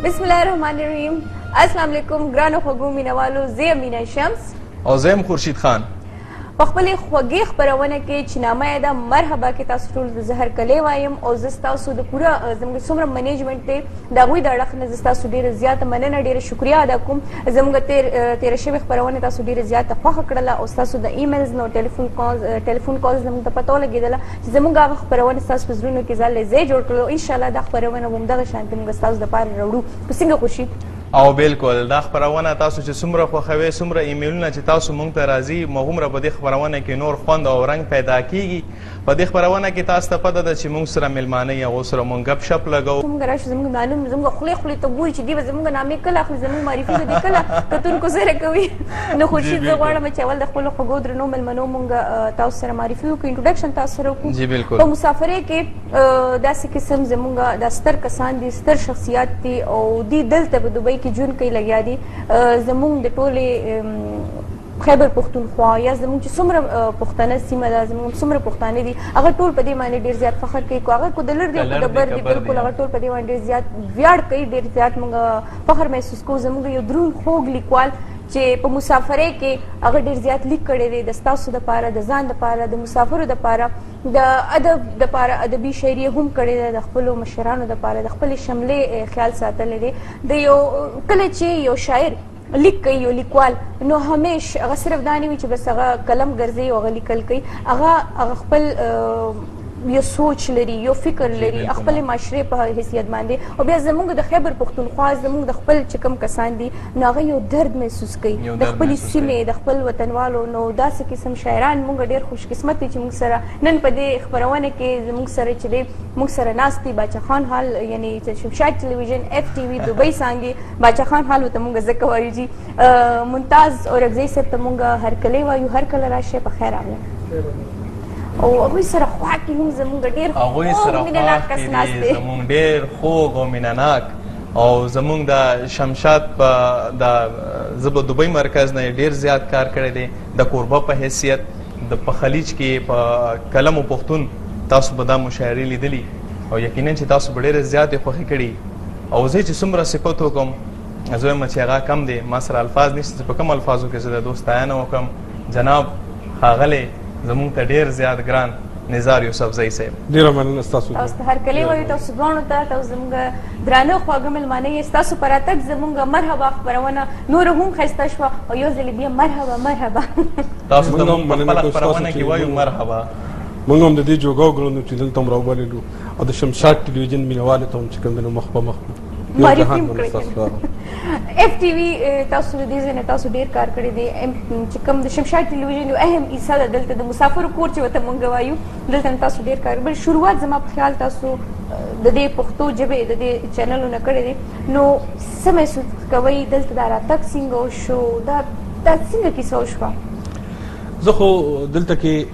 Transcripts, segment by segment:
بسم الله الرحمن الرحیم. السلام علیکم ګرانو خوږو مینوالو، زه مینه شمس او زه خورشید خان. په خپلې خوږې خپرونه کې چې نامه یې ده مرحبا کې تاسو ټول د زهر کلی وایم او زه ستاسو د پوره زموږ څومره منیجمنټ دی د هغوی د اړخ نه زه ستاسو ډېره زیاته مننه ډېره شکریه ادا کوم. زموږ تېره شوې خپرونه تاسو ډېره زیاته خوښه کړله او ستاسو د ایمیلز نو ټلیفون کالز زموږ ته پته ولګېدله چې زموږ هغه خپرونه ستاسو په زړونو کې ځای ځای جوړ کړو. انشاءالله دا خپرونه به همدغه شانتې موږ ستاسو دپاره راوړو. په څنګه خوشي او بالکل دا خپرونه تاسو چې څومره خوښوئ، څومره ایمیلونه چې تاسو موږ ته راځي، هومره په دې خپرونه کې نور خوند او رنګ پیدا کیږي. په دې خپرونه کې تاسو ته پته ده چې موږ سره میلمانه یې هغو سره موږ ګپ شپ لګوو. موږ راشو زموږ معلوم زموږ خولې ته وایي چې دوی به زموږ نامې کله اخلي، زموږ معرفي به دې کله کتونکو سره کوي. نو خورشید زه غواړم چې اول د خپلو خوږو درنو میلمنو موږ تاسو سره معرفي وکړو، انټروډکشن تاسو سره وکړو. جی بالکل. په مسافرۍ کې داسې قسم زموږ دا ستر کسان دي، ستر شخصیات دي او دوی دلته په دوبۍ کې ژوند کوي لګیا دي. زموږ د ټولې خیبر پښتونخوا یا زموږ چې څومره پښتانه سیمه ده، زموږ څومره پښتانه دي، هغه ټول په دې باندې ډېر زیات فخر کوي. که هغه کو د لر دي او د بر دي، بالکل هغه ټول په دې باندې ډېر زیات ویاړ کوي، ډېر زیات موږ فخر محسوس کوو. زموږ یو دروند خوږ لیکوال چې په مسافرۍ کې هغه ډېر زیات لیک کړی دی، د ستاسو دپاره، د ځان دپاره، د مسافرو دپاره، د ادب دپاره ادبي شاعري هم کړې ده، د خپلو مشرانو دپاره د خپلې شملې خیال ساتلی دی. د یو کله چې یو شاعر لیک کوي، یو لیکوال، نو همیش هغه صرف دا نه وي چې بس هغه قلم ګرځوي او هغه لیکل کوي، هغه خپل یو سوچ لري، یو فکر لري، خپل معاشرې په حیثیت باندې. او بیا زموږ د خیبر پښتونخوا زموږ د خپل چې کوم کسان دي نو هغه یو درد محسوس کوي د خپلې سیمې، د خپل وطنوالو. نو داسې قسم شاعران موږ ډېر خوش قسمت دي چې موږ سره نن په دې خپرونه کې زموږ سره چې دی موږ سره ناست دي. باچا خان حال یعنی شمشاد ټلویزیون FTV دوبۍ څانګې باچا خان حال ورته موږ ځکه وایو جي ممتاز اورکزی صاحب ته موږ هرکلی وایو. هر کله راشئ، په خیر راغلی. او هغوی سره خوا کې هم زموږ ډېر خوږ مینهناک کس ناست دی، زموږ ډېر خوږ او مینهناک. او زموږ د شمشاد په زه به دوبۍ مرکز نه ډېر زیات کار کړی دی د کوربه په حیثیت. په خلیج کې په کلم و پښتون تاسو به دا مشاعرې لیدلي او یقینا چې تاسو به ډېرې زیاتې خوښې کړي. او زه چې څومره صفت وکړم زه وایم چې هغه کم دی، ما سره الفاظ نشته چې په کوم الفاظو کې زه د دوست ستاینه وکړم. جناب ښاغلی زموږ ته ډېر زیات ګران نزار یوسفزۍ صاحب، ډېره مننه ستاسو. تاسو ته هرکلی وایو، تاسو دواړو ته، تاسو زموږ درانه خواږه مېلمانه یې. ستاسو په راتګ زموږ مرحبا خپرونه نوره هم ښایسته شوه او یو ځلې بیا مرحبا مرحبا. تاسو ته موږ په خپله خپرونه کې وایو مرحبا. موږ هم د دې جوګه وګڼو چې دلته هم راوبللو او د شمشاد ټلویزیون مینوالو ته هم چې کوم دی نو مخ په مخ معرفي هم کړی. FTV تاسو د دې ځای نه تاسو ډېر کار کړی دی. چې کوم د شمشاد ټلویزیون یو اهم حصه ده دلته د مسافرو کور چې ورته موږ وایو، دلته نه تاسو ډېر کار. بل شروعات زما په خیال تاسو د دې پښتو ژبې د دې چینلونه کړی دی، نو څه محسوس کوئ دلته دا راتګ څنګه وشو، دا څنګه کیسه وشوه؟ زه خو دلته کې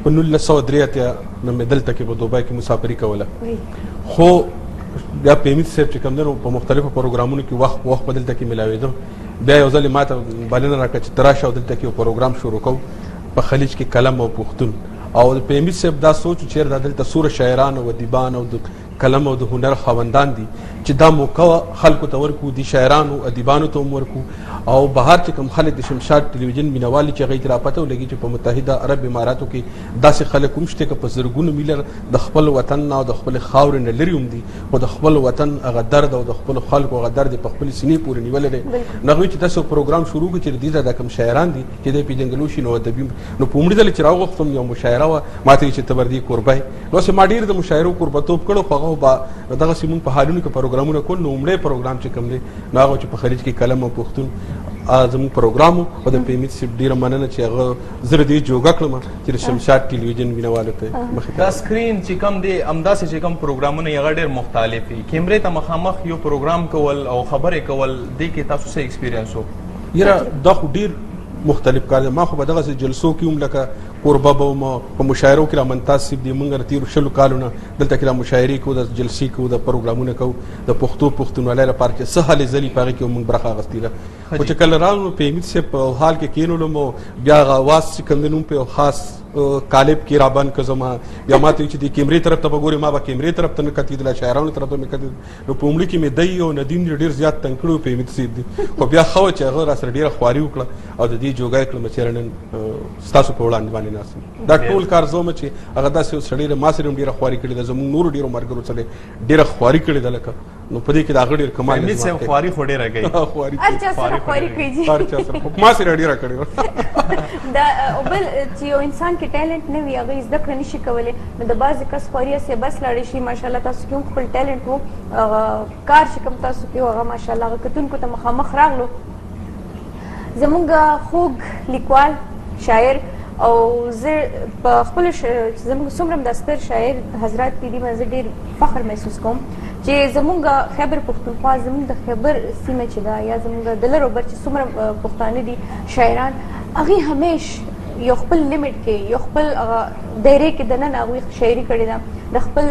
په 1983 نه مې دلته کې په دوبۍ کې مسافري کوله، خو بیا پیمید صاحب چې کوم دی نو په مختلفو پروګرامونو کې وخت په وخت په دلته کې میلاوېدم. بیا یو ځل یې ما ته بلنه راکړه چې ته راشه او دلته کې یو پروګرام شروع کوو په خلیج کې قلم او پښتون. او د پیمید صاحب دا سوچ چې چېرته دلته څومره شاعران او ادیبان او د قلم او د هنر خاوندان دي چې دا موقع خلکو ته ورکو، دي شاعرانو ادیبانو ته هم ورکو. او بهر چې کوم خلک د شمشاد ټلویزیون مینوالي چې هغوی ته را پته ولګي چې په متحده عرب اماراتو کې داسې خلک هم شته که په زرګونو میله د خپل وطن نه او د خپلې خاورې نه لرې هم دي، خو د خپل وطن هغه درد او د خپلو خلکو هغه درد یې په خپلې سینې پورې نیولی دی. نو هغوی چې داسې پروګرام شروع کړي چې دې ته دا کوم شاعران دي چې دی پېژندلو شي نو ادبي. نو په لومړي ځل چې راوغوښتم یو مشاعره وه، ما ته چې ته به دې کوربه یې. نو ما ډېر د مشاعرو کوربهتوب کړو، خو هغه به دغسې مونږ په حالونو کې پروګرامونه کول. نو لومړی پروګرام چې کوم دی نو هغه چې په خلیج کې قلم او پښتون زموږ پروګرام و. او د پیمید صاحب ډېره مننه چې هغه زه د دې جوګه کړم چې د شمشاد ټلویزیون مینوالو ته مخې ته دا سکرین چې کوم دی همداسې چې کوم پروګرامونه یې هغه ډېر مختلف وي. کیمرې ته مخامخ یو پروګرام کول او خبرې کول دې کې تاسو څه ایکسپیرینس و؟ یاره دا خو ډېر مختلف کار دی. ما خو په دغسې جلسو کې هم لکه کوربه به وم په مشاعرو کې رامنتاز صاحب دي موږ تېرو 20 کالو نه دلته کې مشاعرې کوو د جلسې کوو د پروګرامونه کوو د پښتو پښتونولۍ لپاره چې څه هلې ځلې په هغې کې موږ برخه اخیستې ده خو چې کله راغلو نو په حمید صاحب په حال کې کېنولم او بیا هغه اواز چې کوم دی نو په یو خاص کالب کې رابند که زما بیا ما ته چې د کیمرې طرف ته به ګورې ما به کیمرې طرف ته نه کتېدله شاعرانو طرف ته مې کتېدل نو په لومړي کې مې دی او ندیم ډېر زیات تنګ کړی و په حمید صاحب دي خو بیا ښه وه چې هغه راسره ډېره خواري وکړه او د دې جوګه یې کړم چېرې نن ستاسو په وړاندې باندې ناست یم دا ټول کار زه وم چې هغه داسې یو سړی ما سره هم ډېره خواري کړې ده زموږ نورو ډېرو ملګرو سره ډېره خواري کړې ده لکه نو په دې کې د هغه ډېر کمال حمید صاحب خواري خو ډېره کوي خواري هر چا سره خواري کوي جی هر چا سره ما سره ډېره کړې وه دا او بل چې یو انسان کې ټیلنټ نه وي هغه زده کړه نشي کولی نو د بعضې کس خواري هسې بس لاړې شي ماشاءالله تاسو کې هم خپل ټیلنټ و کار چې کوم تاسو کې و هغه ماشاءالله هغه کتونکو ته مخامخ راغلو زموږ خوږ لیکوال شاعر او زه په خپلو زموږ څومره هم دا ستر شاعر حضرات دي دې باندې زه ډېر فخر محسوس کوم چې زموږ خیبر پښتونخوا زموږ د خیبر سیمه چې ده یا زموږ د لر او بر چې څومره پښتانه دي شاعران هغې همیش یو خپل لیمټ کې یو خپل دایرې کې دننه هغوی شاعري کړې ده د خپل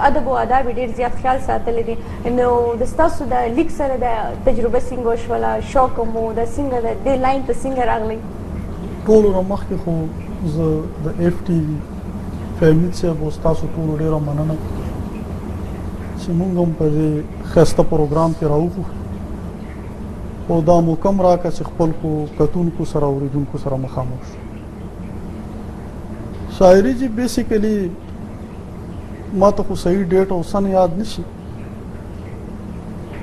ادب او آداب یې ډېر زیات خیال ساتلی دی نو د ستاسو د لیک سره د تجربه څنګه وشوله شوق مو د څنګه د دې لاین ته څنګه راغلی ټولو نه مخکې خو زه د اف ټي وي فهمید صاحب او ستاسو ټولو ډېره مننه چې موږ هم په دې ښایسته پروګرام کې راوخو او دا مو کم راکړه چې خپل کتونکو سره اورېدونکو سره مخامخ شو شاعري چې بیسیکلی ما ته خو صحیح ډیټ او سن یاد نشي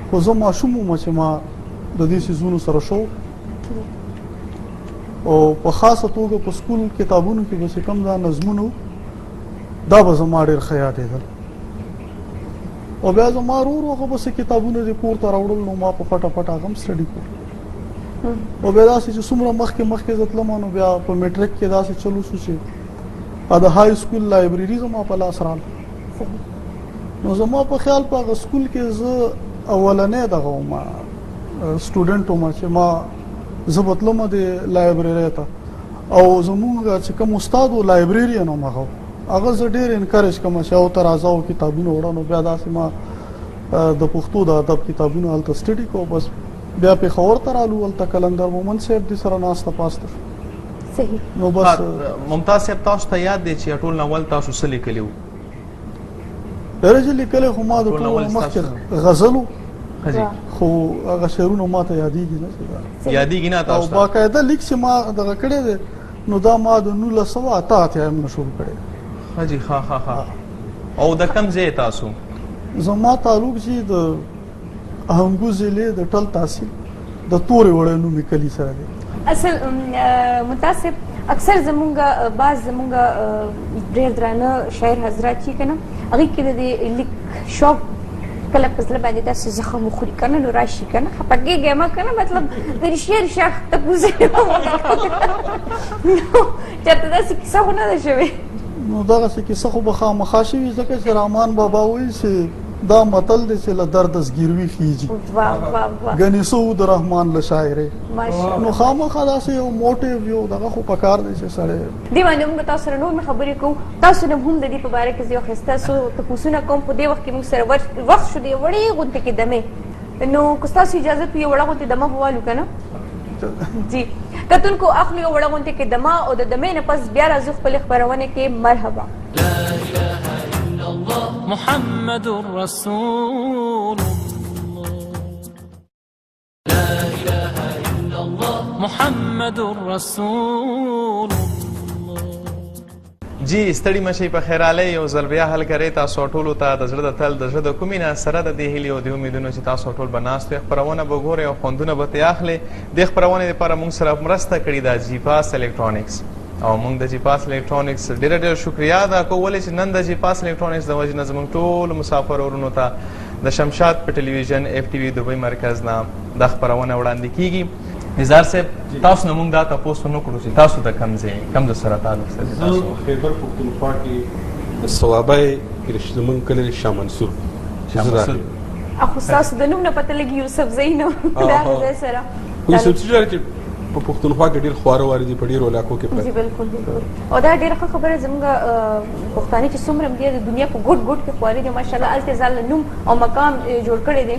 خو زه ماشوم وم چې ما د دې څیزونو سره شوق او په خاصه توګه په سکول کتابونو کې به چې کوم دا نظمونه دا به زما ډېر ښه یادېدل او بیا زما ورو ورو هغه به کتابونه د کور ته راوړل نو ما په پټه پټه هغه هم سټډي کړل او بیا داسې چې څومره مخکې زه تلم نو بیا په میټریک کې داسې چلو شو چې د های سکول لایبرري زما په لاس راغله نو زما په خیال په هغه سکول کې زه اولنی دغه وم سټوډنټ وم چې ما زه به تلم د لایبررۍ ته او زموږ چې کوم استاد و لایبرریان هم هغه زه ډېر انکریج کوم چې او ته راځه او کتابونه وړه نو بیا داسې ما د پښتو د ادب کتابونه هلته سټډي کوو بس بیا پېښور ته رالو هلته قلندر مومن صاحب دې سره ناسته پاسته صحیح نو بس ممتاز صاحب تاسو ته یاد دی چې ټول ناول تاسو څه لیکلي وو ډېر چې لیکلی خو ما د ټولو مخکې غزلو خو هغه شعرونه ما ته یادېږي نه یادېږي نه تاسو او باقاعده لیک چې ما دغه کړی دی نو دا ما د 1988 نه شروع کړی حاجی ها او د کم ځای تاسو زما تعلق چې د اهنګو ضلع د ټل تحصیل د تورې وړې نومې کلي سره دی اصل متاسف اکثر زمونږ بعض زمونږ ډېر درانه شاعر حضرات چې که نه هغوی کې د دې لیک شوق کله په زړه باندې داسې زخم وخوري که نه نو راشي که نه خفه کېږي مه که نه مطلب د رښتیا تپوس نو چېرته داسې کیسه خو نه ده شوې نو دغسې کیسه خو به خامخا شوي ځکه چې رحمان بابا وایي چې دا متل دی چې له درده زګیروي خیږي ګنې څه و د رحمان له شاعرۍ نو خامخا داسې یو موټیو یو دغه خو پکار دی چې سړی دې باندې موږ تاسو سره نور خبرې کوو تاسو نه هم د دې په باره کې زه یو ښایسته څو تپوسونه کوم په دې وخت کې موږ سره وخت شو د یو وړې غونډې کې دمې نو که ستاسو اجازه وي یو وړه غونډې دمه به والو که نه جی کتونکو اخلو یو وړه غونډې کې دمه او د دمې نه پس بیا راځو خپلې خپرونې کې مرحبا محمد رسول لا إله إلا الله محمد رسول جی ستړي مشئ په خیرالۍ یو ځل بیا حل کرئ تاسو ټولو ته د زړه د تل د زړه د کومې نه سره د دې هیلې او د امیدونو چې تاسو ټول به ناست وئ خپرونه به ګورئ او خوندونه به ترې اخلئ دې خپرونې دپاره موږ سره مرسته کړې ده جیپاس الکترونکس او موږ د جیپاس الکترونکس ډېره شکریا ادا کوو ولې چې نن د جیپاس الکترونکس د وجې نه زموږ ټولو مسافر ورونو ته د شمشاد په ټلویزیون اف ټي وي دوبۍ مرکز نه دا خپرونه وړاندې کېږي نظار صاحب تاسو نه موږ دا تپوس ونه کړو چې تاسو د کوم ځای کوم د سره تعلق سره تاسو خیبر پښتونخوا کې د صوابۍ کې زموږ کلی شاه منصور اخو ستاسو د نوم نه پته لګي یوسف زی نه د هغه ځای سره یوسف زی چې په پښتونخوا کې ډېر خواره واري دي په ډېرو علاقو کې جی بالکل بالکل او دا ډېره ښه خبره زموږ پښتانه چې څومره دي د دنیا په ګوټ ګوټ کې خواري دي ماشاءالله هلته ځان نوم او مقام جوړ کړی دی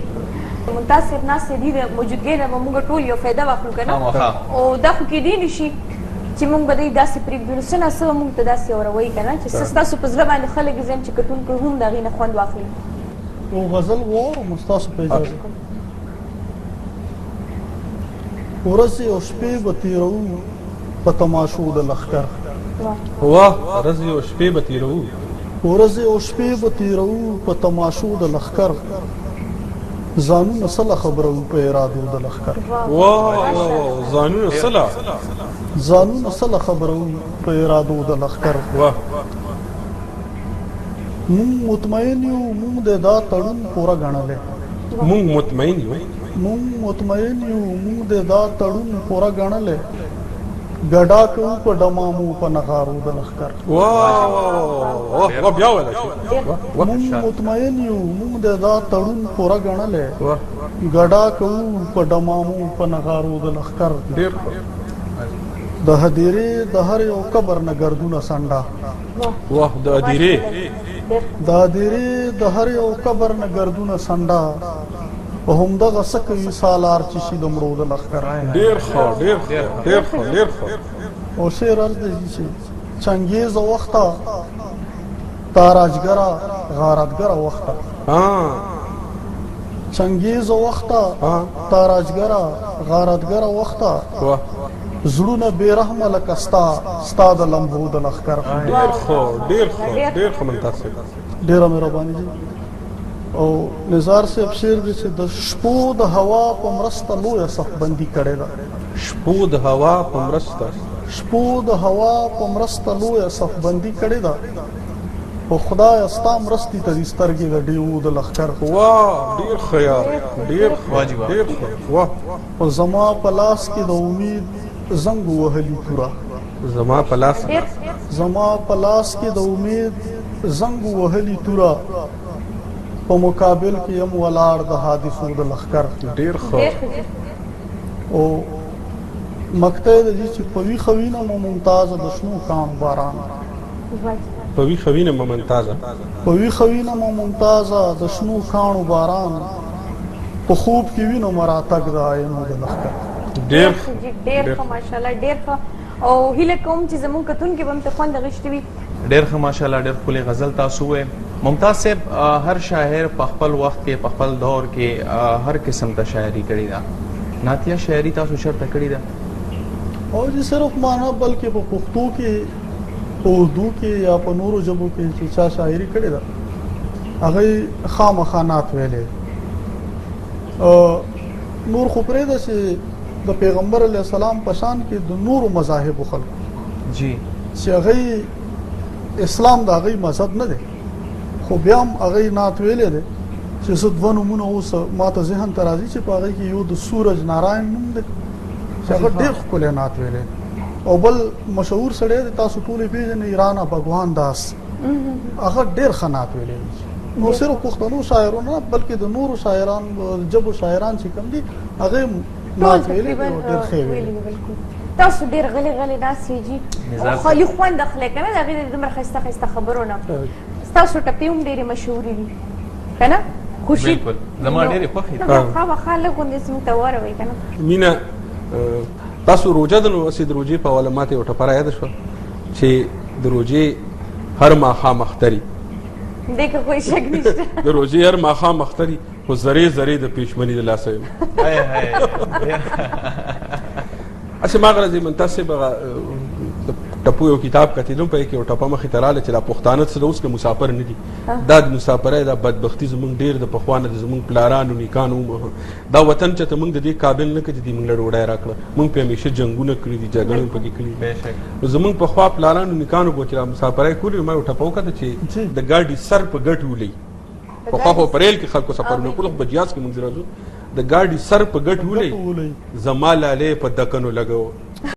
ممتاز صاحب ناست دي د موجودګۍ نه به موږ ټول یو فایده واخلو که نه او دا خو کیدی نه شي چې موږ به دی داسې پرېږدو نو څه نه څه موږ ته داسې اوروئ که نه چې څه ستاسو په زړه باندې خلک زم چې کتونکي هم د هغې نه خوند واخلي یو غزل واورم ستاسو په اجازه ورځې او شپې به تېروو په تماشو د لښکر واه ورځې او شپې به تېروو ورځې او شپې به تېروو په تماشو د لښکر ځانونه سله خبرو په ارادو د لښکر ځانونه سله خبرو په ارادو د لښکر مونږ مطمئن یو مونږ د دا تړون پوره ګڼلی مونږ مطمئن یو مونږ د دا تړون پوره ګڼلی ګډا کوو په ډمامو په نغارو د لښکر مونږ مطمئن یو مونږ د دا تړون پوره ګڼلی ګډا کوو په ډمامو په نغارو د لښکر د هدیرې د هر یو قبر نه ګردونه سنډا د هدیرې د هر یو قبر نه ګردونه سنډا په همدغه څه کوي سالار چې شي د مړو د لښکر ډېر ښه او شعر عرض دی چې چنګیزه وخته تاراجګره غارتګره وخته چنګیزه وخته تاراجګره غارتګره وخته زړونه بې رحمه لکه ستا د لمبو د لښکر ډېر ښه منتاسب ډېره مهرباني دي او نزار صاحب شعر دی چې د شپو د هوا په مرسته لویه صفبندي کړې ده شپو د هوا په مرسته لویه صفبندي کړې ده خو خدایه ستا مرستې ته دي سترګې د ډیوو د لښکر ډېر ښه یار ډېر ښه او زما په لاس کې د امید زنګ وهلي توره زما په لاس کې د امید زنګ وهلي توره په مقابل کې یم ولاړ د حادثو د لښکر ډېر ښه او مقطع د دې چې په ویښه وینه مو ممتازه د شنو کاڼو باران په ویښه وینه مو ممتازه د شنو کاڼو باران په خوب کې وینم راتګ د آینو د لښکر ډېر ښه ماشاءالله ډېر ښه او هیله کوم چې زموږ کتونکي به هم ته خوند اخیستی وي ډېر ښه ماشاءالله ډېر ښکلې غزل تاسو وویل ممتاز صاحب هر شاعر په خپل وخت کې په خپل دور کې هر قسم ته شاعري کړې ده نعتیه شاعري تاسو چېرته کړې ده او چې صرف معنا بلکې په پښتو کې په اردو کې یا په نورو ژبو کې چې چا شاعري کړې ده هغه خامخا نعت ویلې نور خو پرېږده چې د پیغمبر علیه السلام په شان کې د نورو مذاهبو خلکو جی چې هغه اسلام د هغه مذهب نه دی خو بیا هم هغه نعت ویلې دی چې زه دوه نومونه اوس ما ته ذهن ته راځي چې په هغې کې یو د سورج ناراین نوم دی چې هغه ډېر ښکلی نعت ویلی او بل مشهور سړی دی تاسو ټول یې پېژنئ رانا بګوان داس هغه ډېر ښه نعت ویلی دی نو صرف پښتنو شاعرانو نه بلکې د نورو شاعران جبو شاعران چې کوم دي هغه نعت ویلی دی او ډېر ښه ویلی تاسو ډېر غلي ناست یې جي خالي خوند اخلئ که نه د هغې د دومره ښایسته خبرو نه ستاسو ټپې هم ډېرې مشهورې دي که نه خوشي بالکل زما ډېرې خوښې دي خامخا لږ غوندې زموږ ته واوروئ که نه مینه تاسو روژه د نو د روژې په حواله ماته یو ټپه راياده شوه چې د روژې هر ماښام اختري دې کې کوئی شک نشته د روژې هر ماښام اختري خو زرې د پېشمني د لاسه یم اچھا ما غرض منتاسب ټپو یو کتاب کتلم په کې یو ټپه مخې ته راغله چې دا پښتانه څه اوس که مسافر نه دي دا د مسافرۍ دا بدبختي زموږ ډېر د پخوا نه د زموږ پلارانو نیکانو دا وطن چې ته موږ د دې قابل نه کړي چې موږ له ډوډۍ راکړه موږ پې همیشه جنګونه کړي دي جګړې پکې کړي نو زموږ پخوا پلارانو نیکانو به چې دا مسافرۍ کولې ما یو ټپه وکړه چې د ګاډي سر په ګټ ولي پخوا خو په ریل کې خلکو سفرونه کول په جهاز کې موږ راځو د ګاډي سر په ګټ ولي زما لالې په دکنو لګو